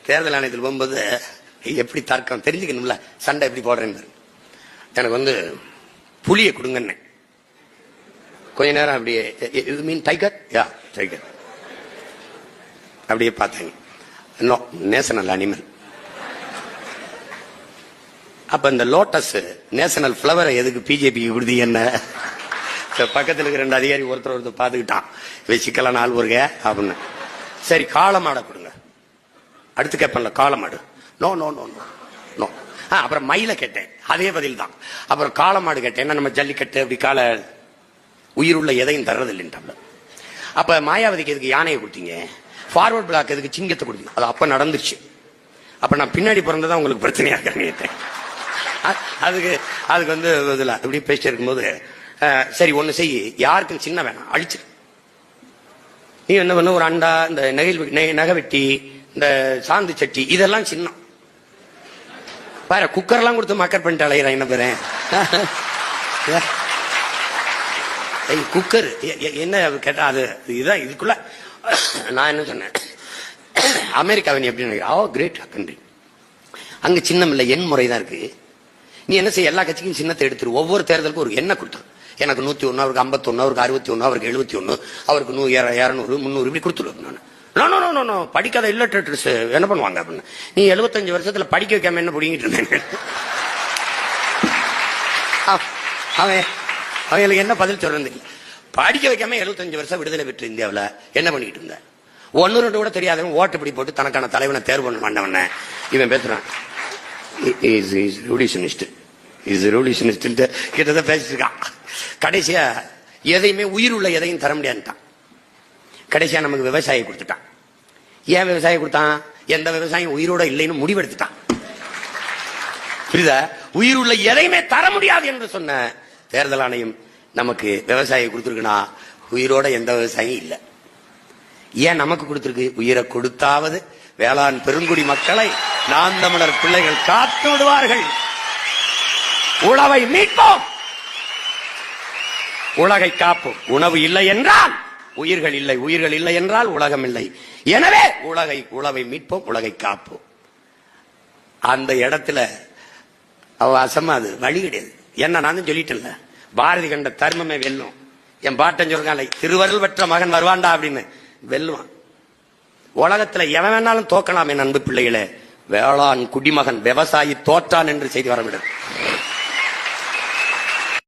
தேர்தல் ஆணையத்தில் போகும்போது எப்படி தர்க்கம் தெரிஞ்சுக்கணும்ல, சண்டை எப்படி போடுறேன்னு. எனக்கு வந்து புளியை கொடுங்கன்னு கொஞ்ச நேரம் அப்படியே, இது மீன் டைகர்? யா டைகர். அப்படியே பார்த்தாங்க. No, national animal. அப்ப இந்த லோட்டஸ் நேஷனல் பிளவரை எதுக்கு பிஜேபிக்கு கொடுத்தீங்க? என்ன பக்கத்தில் இருக்கிற 2 அதிகாரி ஒருத்தர் பார்த்துக்கிட்டான், வச்சுக்கலாம் நாள் ஒருங்க அப்படின்னு. சரி, காளமாடை கொடுங்க. அடுத்து கேட்பேன்ல, காளமாடு. No no no no no. அப்புறம் மயில கேட்டேன், அதே பதில் தான். அப்புறம் காளமாடு கேட்டேன், என்ன நம்ம ஜல்லிக்கட்டு அப்படி கால உயிருள்ள எதையும் தர்றதில்லைன்றாங்க. அப்ப மாயாவதிக்கு எதுக்கு யானையை கொடுத்தீங்க? ஃபார்வர்ட் பிளாக் எதுக்கு சிங்கத்தை கொடுத்தீங்க? அது அப்ப நடந்துருச்சு. அப்ப நான் பின்னாடி பிறந்ததான் உங்களுக்கு பிரச்சனையா இருக்காங்க. அதுக்கு வந்து இப்படி பேசிட்டு இருக்கும்போது, சரி ஒண்ணு செய்ய, யாருக்கும் சின்ன வேணாம், அழிச்சு நீ என்ன பண்ண, ஒரு அண்டா, இந்த நகை வெட்டி, இந்த சாந்து சட்டி, இதெல்லாம் சின்னம். பாரு, குக்கர்லாம் கொடுத்து மக்கர் பண்ணிட்டு அலையிறான். என்ன பேரு குக்கர் என்ன கேட்டா, அது இதுதான். இதுக்குள்ள நான் என்ன சொன்னேன், அமெரிக்காவை நீ எப்படி நினைக்கிற? ஓ கிரேட் கண்ட்ரி, அங்க சின்னம் இல்லை, எண் முறை தான் இருக்கு. நீ என்ன செய்ய, எல்லா கட்சிக்கும் சின்னத்தை எடுத்துரு, ஒவ்வொரு தேர்தலுக்கும் ஒரு எண்ணெய் கொடுத்துரு. எனக்கு 101, அவருக்கு 51, அவருக்கு 61, அவருக்கு 71, அவருக்கு 200, 300 இப்படி கொடுத்துருவேன். நான் படிக்காத இல்லட்ரேட்டர்ஸ் என்ன பண்ணுவாங்க அப்படின்னு. நீ 75 வருஷத்துல படிக்க வைக்காம என்ன பிடிங்கிட்டு இருந்தேன். அவங்களுக்கு என்ன பதில் சொல்றது? படிக்க வைக்காம 75 வருஷம் விடுதலை பெற்ற இந்தியாவில் என்ன பண்ணிட்டு இருந்த? 1-2 கூட தெரியாதவன் ஓட்டு இப்படி போட்டு தனக்கான தலைவனை தேர்வு பண்ண மாட்டவன இவன் பேசுறான். கிட்டதான் பேசிட்டு இருக்கான். கடைசியா எதையுமே உயிர் உள்ள எதையும் தர முடியாதுட்டான். கடைசியா நமக்கு விவசாயி கொடுத்துட்டான். ஏன் விவசாயி கொடுத்தான்? எந்த விவசாயம் உயிரோட இல்லைன்னு முடிவெடுத்துட்டான். புரியுதா? உயிர் உள்ள எதையுமே தர முடியாது என்று சொன்ன தேர்தல் ஆணையம் நமக்கு விவசாயி கொடுத்துருக்குன்னா, உயிரோட எந்த விவசாயம் இல்லை. ஏன் நமக்கு கொடுத்திருக்கு? உயிரை கொடுத்தாவது வேளாண் பெருங்குடி மக்களை நாம் தமிழர் பிள்ளைகள் காத்து விடுவார்கள். உழவை மீட்போம், உலகை காப்போம். உணவு இல்லை என்றால் உயிர்கள் இல்லை, உயிர்கள் இல்லை என்றால் உலகம் இல்லை. எனவே உழவை மீட்போம், உலகை காப்போம். அந்த இடத்துல அவ அசமாது வழி கிடையாது. என்ன நான் சொல்லிட்டேன்ல, பாரதி கண்ட தர்மமே வெல்லும். என் பாட்டன் சொல்றாங்க, திருவருள் பெற்ற மகன் வருவான்டா அப்படின்னு. வெல்லுவான். உலகத்துல எவன் வேணாலும் தோக்கலாம். என் அன்பு பிள்ளைகளே, வேளாண் குடிமகன் விவசாயி தோற்றான் என்று செய்தி வரவிடும்.